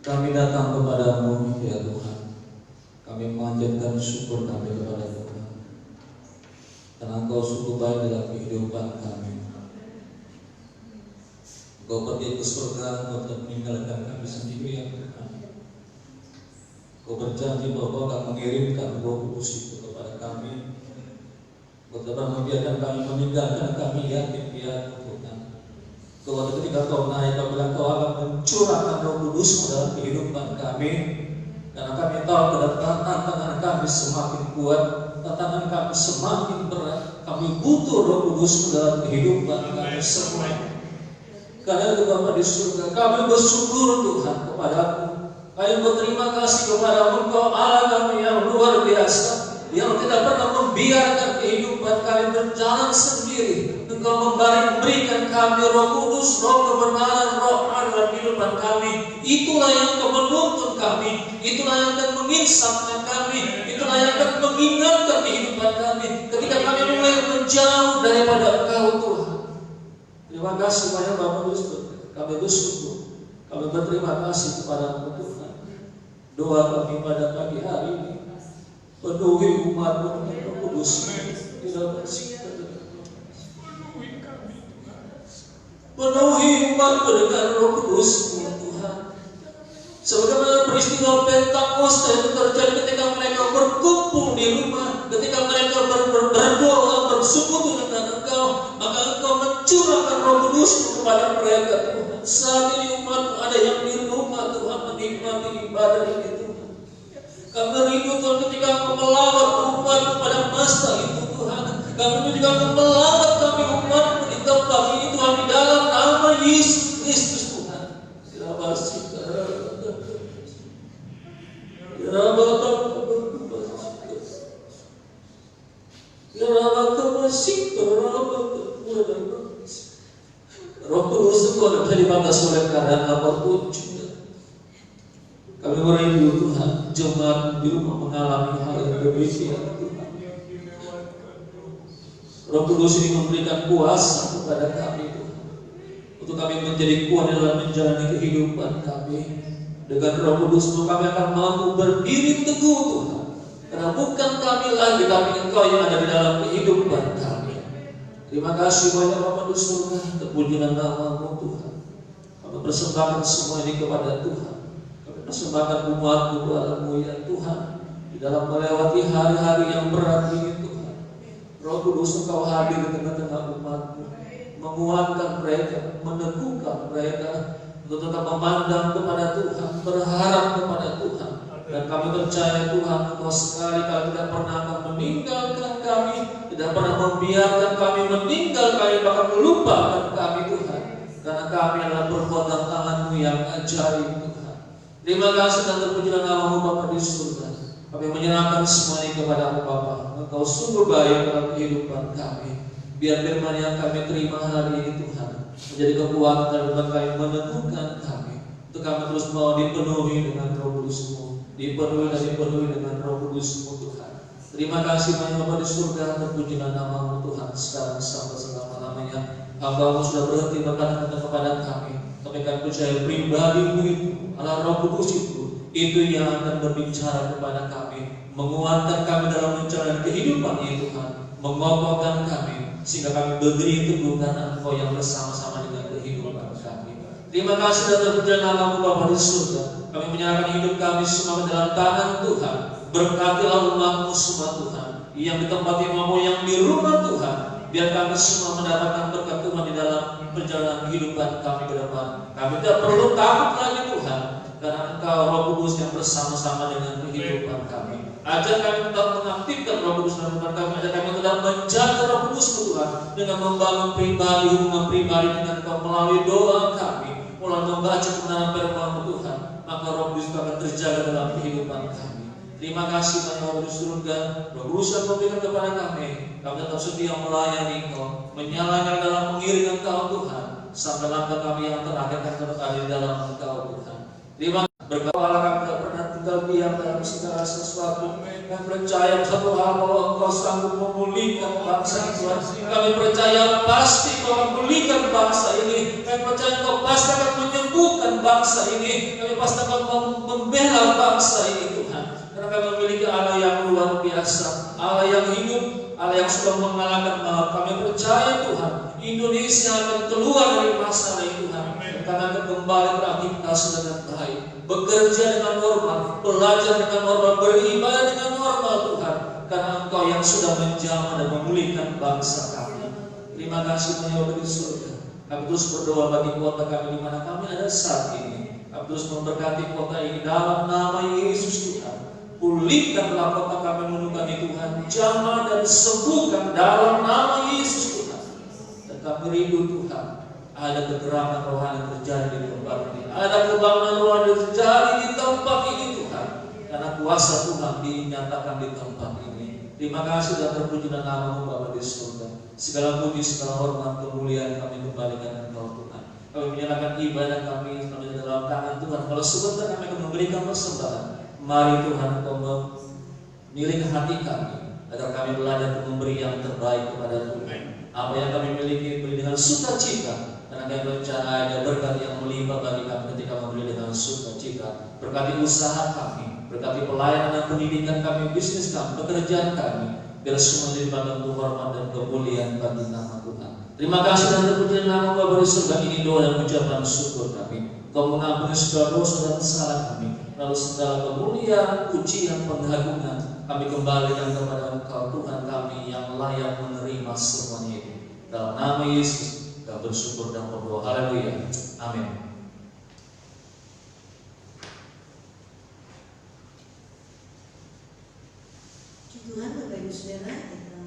Kami datang kepadamu ya Tuhan. Kami memanjatkan syukur kami kepada Tuhan, karena Engkau sungguh baik dalam kehidupan kami. Engkau pergi ke surga untuk meninggalkan kami sendiri ya Tuhan. Engkau berjanji bahwa Engkau akan mengirimkan Roh Kudus itu kepada kami. Engkau tidak membiarkan kami meninggalkan kami yakin ya Tuhan. Bahwa ketika Kau naik, Kau bilang Kau akan mencurahkan Roh Kudus dalam kehidupan kami. Karena kami tahu tantangan kami semakin kuat, tantangan kami semakin berat. Kami butuh Roh Kudus dalam kehidupan kami semua. Karena itu Bapa di surga, kami bersyukur Tuhan kepadamu. Kami berterima kasih kepada Engkau Allah kami yang luar biasa, yang tidak pernah membiarkan kehidupan kami berjalan sendiri. Engkau memberikan kami Roh Kudus, Roh kebenaran, Roh dalam kehidupan kami. Itulah yang akan menuntun kami, itulah yang akan menginsapkan kami, itulah yang akan mengingatkan kehidupan kami ketika kami mulai menjauh daripada Engkau Tuhan. Terima kasih banyak Bapak Yesus. Kami bersyukur, kami berterima kasih kepada Tuhan. Doa kami pada pagi hari ini, penuhi umat-Mu dengan Roh Kudus. Penuhi umat-Mu dengan Roh Kudus, Tuhan. Sebagaimana peristiwa Pentakosta itu terjadi ketika mereka berkumpul di rumah, ketika mereka berdoa, bersekutu dengan Engkau, maka Engkau mencurahkan Roh Kudus kepada mereka, Tuhan. Saat ini umat ada yang di rumah, Tuhan, menikmati ibadah ini, Tuhan. Kami rindu Tuhan ketika Engkau melawat umat pada masa itu, Tuhan. Kami rindu juga Engkau melawat kami umat di tempat ini, Tuhan, di dalam nama Yesus Kristus, Tuhan. Terima kasih. Roh Kudus Engkau bisa dibatas oleh keadaan apapun juga. Kami merindu Tuhan, jemaat di rumah mengalami hal yang demikian, Tuhan. Roh Kudus ini memberikan kuasa kepada kami, Tuhan, untuk kami menjadi kuat dalam menjalani kehidupan kami. Dengan Roh Kudus kami akan mampu berdiri teguh, Tuhan. Karena bukan kami lagi, tapi Engkau yang ada di dalam kehidupan kami. Terima kasih banyak Bapa di surga, terpujilah nama-Mu, Tuhan. Kami persembahkan semua ini kepada Tuhan. Kami persembahkan umat-Mu kepada-Mu ya Tuhan, di dalam melewati hari-hari yang berat ini, Tuhan. Roh Kudus Engkau hadir di tengah-tengah umat-Mu, menguatkan mereka, meneguhkan mereka untuk tetap memandang kepada Tuhan, berharap kepada Tuhan. Dan kami percaya Tuhan, Engkau sekali kali tidak pernah akan meninggalkan kami, tidak pernah membiarkan kami meninggalkan, bahkan melupakan kami, Tuhan. Karena kami adalah perbuatan tangan-Mu yang ajaib, Tuhan. Terima kasih dan terpujilah nama-Mu Bapa di surga. Kami menyerahkan semua ini kepada-Mu Bapa. Engkau sungguh baik dalam kehidupan kami. Biar firman yang kami terima hari ini, Tuhan, menjadi kekuatan dan kami meneguhkan kami, untuk kami terus mau dipenuhi dengan Roh Kudus-Mu, dipenuhi dengan Roh Kudus-Mu, Tuhan. Terima kasih banyak Bapa di surga, terpujilah nama-Mu Tuhan sekarang sampai selama-lamanya. Hamba-Mu sudah berhenti berkata kepada kami, tapi kami percaya pribadi-Mu itu, Allah Roh Kudus itu yang akan berbicara kepada kami, menguatkan kami dalam menjalani kehidupan ini, Tuhan, mengokohkan kami sehingga kami berdiri teguh karena Engkau yang bersama-sama dengan kehidupan kami. Terima kasih dan terpujilah nama-Mu Bapa di surga. Kami menyerahkan hidup kami semua dalam tangan Tuhan. Berkatilah umat-Mu semua, Tuhan, yang di tempat imamu, yang di rumah, Tuhan. Biar kami semua mendapatkan berkat Tuhan di dalam perjalanan kehidupan kami ke depan. Kami tidak perlu takut lagi, Tuhan, karena Engkau Roh Kudus yang bersama-sama dengan kehidupan kami. Ajar kami tetap mengaktifkan Roh Kudus dalam kehidupan kami. Ajar kami tetap menjaga Roh Kudus, Tuhan, dengan membangun pribadi, hubungan pribadi dengan Engkau melalui doa kami, mulai membaca kebenaran firman-Mu, Tuhan. Maka Roh Kudus akan terjaga dalam kehidupan kami. Terima kasih banyak Bapa di surga. Roh Kudus yang memberikan kepada kami. Kami tetap setia melayani Engkau, menyalakan dalam mengiring Engkau, Tuhan, sampai langkah kami yang terakhir akan tetap ada di dalam Engkau, Tuhan. Terima kasih. Berkata Allah kami tidak pernah kelebihan dalam segala sesuatu. Kami percaya satu hal bahwa Engkau sanggup memulihkan bangsa Tuhan. Kami percaya pasti Engkau memulihkan bangsa ini. Kami percaya Engkau pasti akan menyembuhkan bangsa ini. Kami pasti akan membela bangsa ini Tuhan. Karena kami memiliki Allah yang luar biasa, Allah yang hidup, Allah yang sudah mengalahkan maut. Kami percaya Tuhan, Indonesia akan keluar dari masalah itu Tuhan. Kami akan kembali beraktivitas dengan baik, bekerja dengan normal, belajar dengan normal, beribadah dengan normal Tuhan. Karena Engkau yang sudah menjamah dan memulihkan bangsa kami. Terima kasih Tuhan yang di surga. Kami terus berdoa bagi kota kami di mana kami ada saat ini. Kami terus memberkati kota ini dalam nama Yesus Tuhan. Pulihkanlah kota kami menemukan Tuhan, jamah dan sembuhkan dalam nama Yesus Tuhan. Dan kami rindu Tuhan, ada keterangan rohani terjadi di tempat ini, ada kebangunan rohani terjadi di tempat ini Tuhan. Karena kuasa Tuhan dinyatakan di tempat ini. Terima kasih dan terpuji dan nama-Mu Bapa di surga. Segala puji, segala hormat, kemuliaan kami kembalikan Engkau Tuhan. Kami menyerahkan ibadah kami dalam tangan Tuhan. Kalau sebentar kami akan memberikan persembahan. Mari Tuhan Engkau memiliki hati kami, agar kami belajar untuk memberi yang terbaik kepada Tuhan. Apa yang kami miliki beri dengan sukacita, karena kami percaya ada berkat yang melimpah bagi kami ketika memberi dengan sukacita. Berkati usaha kami, berkati pelayanan dan pendidikan kami, bisnis kami, pekerjaan kami, biar semua dilimpahkan untuk hormat dan kemuliaan bagi nama Tuhan. Terima kasih dan terpuji nama Bapa di surga. Ini doa dan ucapan syukur kami. Kau mengampuni segala dosa dan kesalahan kami. Lalu segala kemuliaan, pujian, pengagungan kami kembalikan kepada Engkau Tuhan kami yang layak menerima semuanya itu. Dalam nama Yesus kami bersyukur dan berdoa. Haleluya. Amin. Tuhan, Bapak Ibu Saudara, kita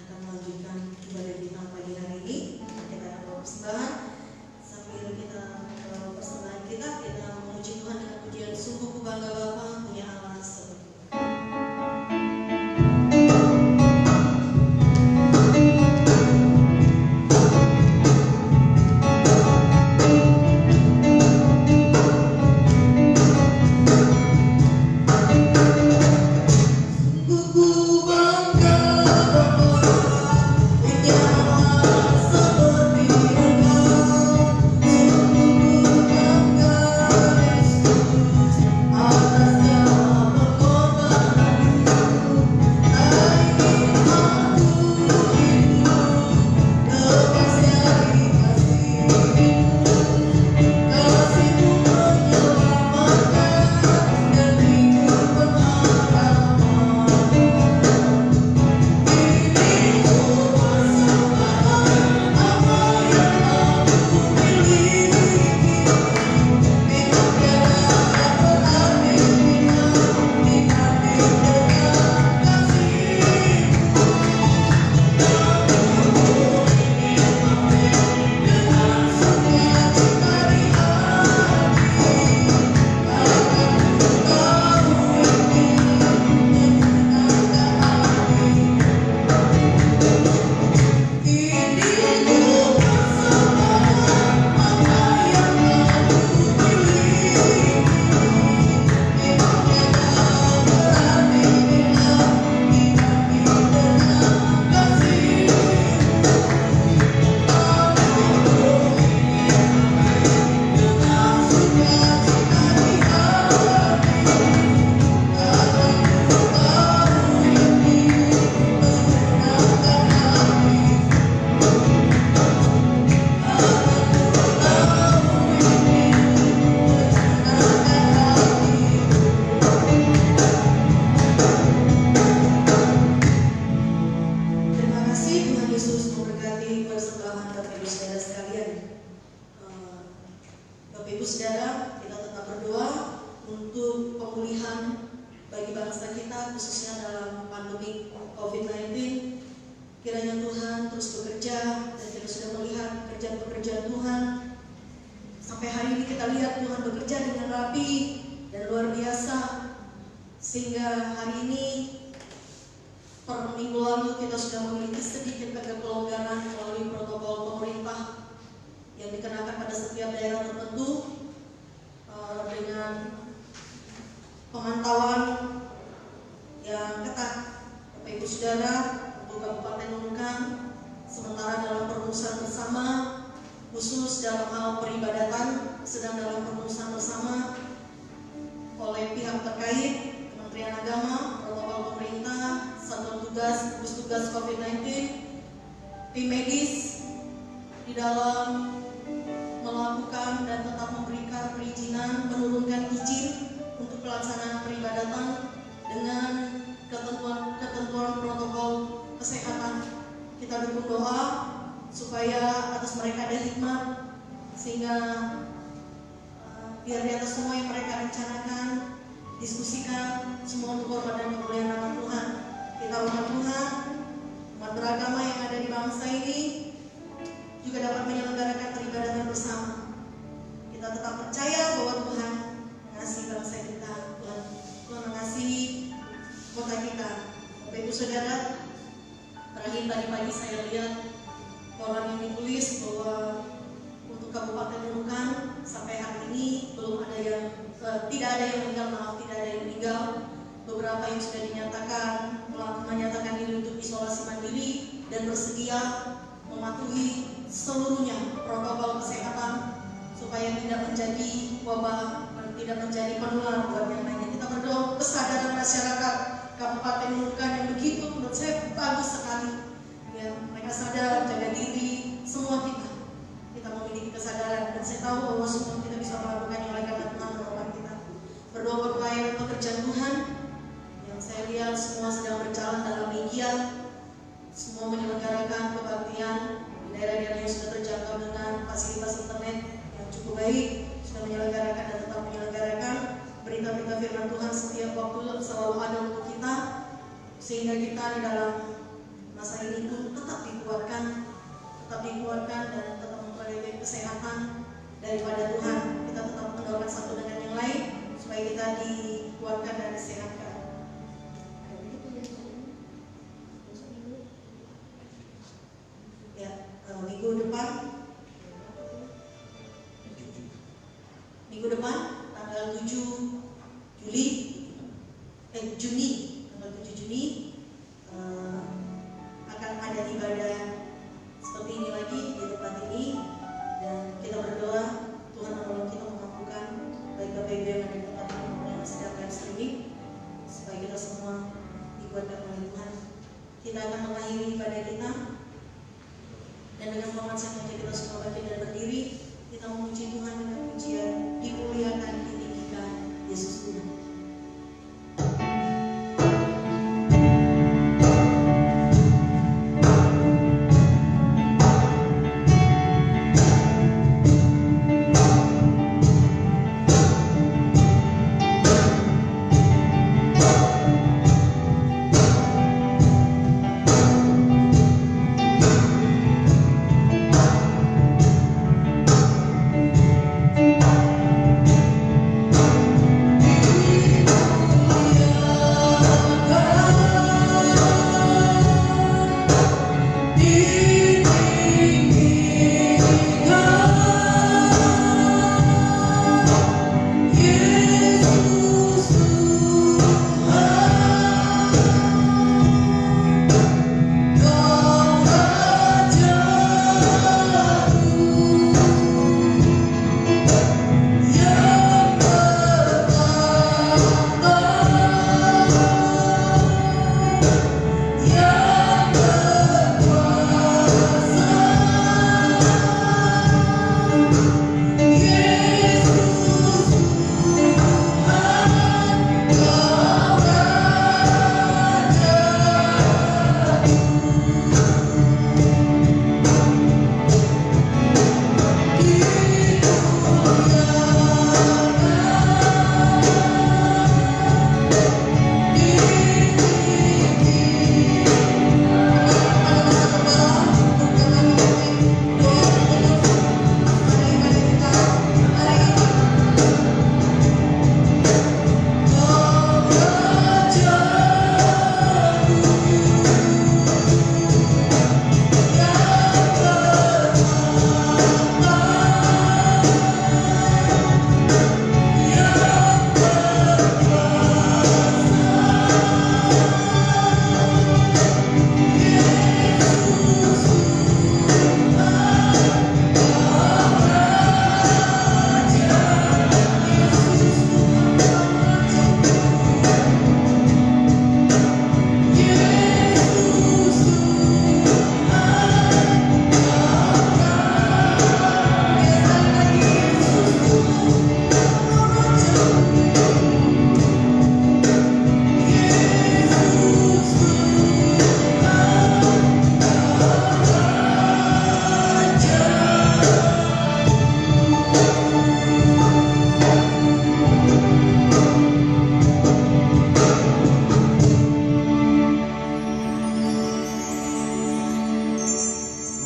akan melanjutkan ibadah kita pagi hari ini. Kita akan persembahan sambil kita persembahan kita memuji Tuhan dengan pujian sungguh ku bangga Bapa punya Allah seperti khusus dalam hal peribadatan sedang dalam perurusan bersama oleh pihak terkait, Kementerian Agama, protokol pemerintah, satuan tugas, gugus tugas COVID-19, tim medis di dalam melakukan dan tetap memberikan perizinan, menurunkan izin untuk pelaksanaan peribadatan dengan ketentuan protokol kesehatan. Kita dukung doa supaya atas mereka ada hikmat sehingga biar di atas semua yang mereka rencanakan, diskusikan semua untuk hormat dan kemuliaan nama Tuhan. Kita umat Tuhan, umat beragama yang ada di bangsa ini juga dapat menyelenggarakan peribadatan bersama. Kita tetap percaya bahwa Tuhan mengasihi bangsa kita, Tuhan mengasihi kota kita. Bapak Ibu Saudara, terakhir tadi pagi saya lihat koran yang ditulis bahwa untuk Kabupaten Nunukan sampai hari ini belum ada yang tidak ada yang meninggal. Beberapa yang sudah dinyatakan menyatakan diri untuk isolasi mandiri dan bersedia mematuhi seluruhnya protokol kesehatan supaya tidak menjadi wabah dan tidak menjadi penular buat yang lainnya. Kita berdoa kesadaran masyarakat Kabupaten Nunukan yang begitu menurut saya bagus sekali. Ya, mereka sadar jaga diri, semua kita memiliki kesadaran dan saya tahu bahwa semua kita bisa melakukannya oleh karena Tuhan menolong kita. Berdoa berupaya pekerjaan Tuhan yang saya lihat semua sedang berjalan dalam media, semua menyelenggarakan kebaktian di daerah-daerah yang sudah terjangkau dengan fasilitas internet yang cukup baik, sudah menyelenggarakan dan tetap menyelenggarakan berita-berita firman Tuhan setiap waktu selalu ada untuk kita, sehingga kita di dalam masa ini pun tetap dikuatkan dan tetap memperoleh kesehatan daripada Tuhan. Kita tetap mendoakan satu dengan yang lain supaya kita dikuatkan dan disehatkan. Ya, minggu depan tanggal 7 Juni akan ada ibadah seperti ini lagi di tempat ini, dan kita berdoa Tuhan menolong kita memampukan baik Bapak Ibu yang ada di tempat ini maupun yang sedang live streaming supaya kita semua dikuatkan oleh Tuhan. Kita akan mengakhiri ibadah kita dan dengan hormat saya mengajak kita semua bangkit dan berdiri. Kita memuji Tuhan dengan pujian, dimuliakan, ditinggikan Yesus Tuhan.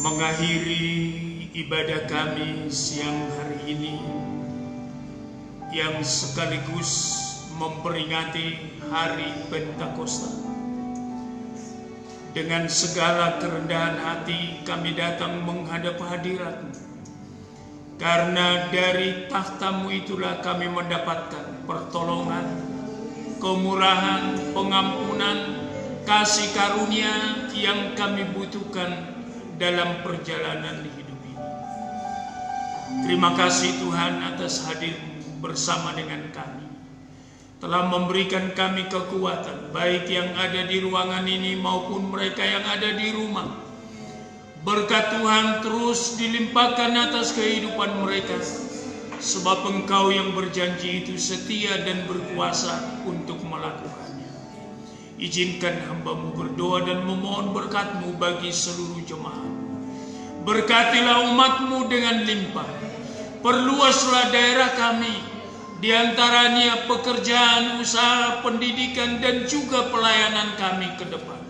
mengakhiri ibadah kami siang hari ini yang sekaligus memperingati hari Pentakosta. Dengan segala kerendahan hati kami datang menghadap hadirat-Mu, karena dari tahta-Mu itulah kami mendapatkan pertolongan, kemurahan, pengampunan, kasih karunia yang kami butuhkan dalam perjalanan hidup ini. Terima kasih Tuhan atas hadir-Mu bersama dengan kami, telah memberikan kami kekuatan, baik yang ada di ruangan ini maupun mereka yang ada di rumah. Berkat Tuhan terus dilimpahkan atas kehidupan mereka, sebab Engkau yang berjanji itu setia dan berkuasa untuk melakukannya. Izinkan hamba-Mu berdoa dan memohon berkat-Mu bagi seluruh jemaat. Berkatilah umat-Mu dengan limpah. Perluaslah daerah kami, di antaranya pekerjaan, usaha, pendidikan, dan juga pelayanan kami ke depan.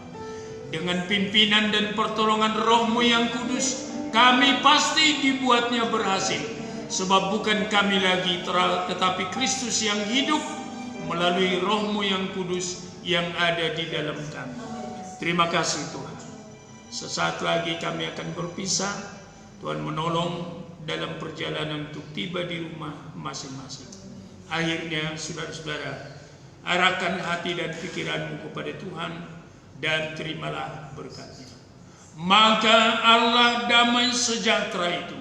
Dengan pimpinan dan pertolongan Roh-Mu yang kudus, kami pasti dibuatnya berhasil. Sebab bukan kami lagi, tetapi Kristus yang hidup melalui Roh-Mu yang kudus yang ada di dalam kami. Terima kasih Tuhan. Sesaat lagi kami akan berpisah. Tuhan menolong dalam perjalanan untuk tiba di rumah masing-masing. Akhirnya saudara-saudara, arahkan hati dan pikiranmu kepada Tuhan dan terimalah berkat-Nya. Maka Allah damai sejahtera itu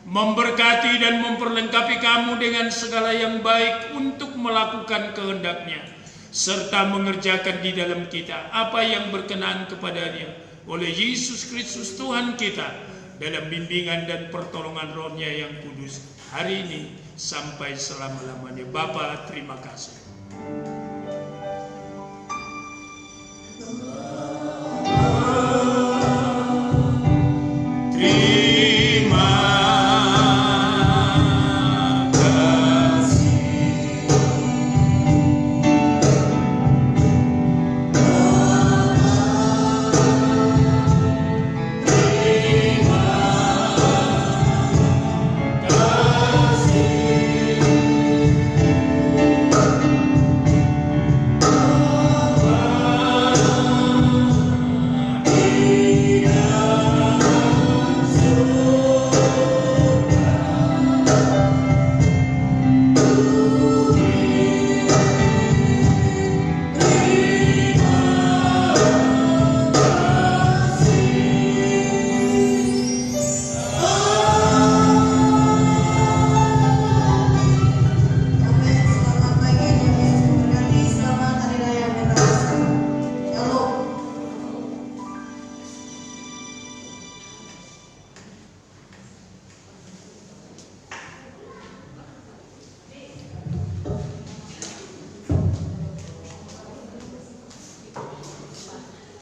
memberkati dan memperlengkapi kamu dengan segala yang baik untuk melakukan kehendak-Nya, serta mengerjakan di dalam kita apa yang berkenan kepada-Nya oleh Yesus Kristus Tuhan kita, dalam bimbingan dan pertolongan Roh-Nya yang kudus hari ini sampai selama-lamanya. Bapa, terima kasih. Terima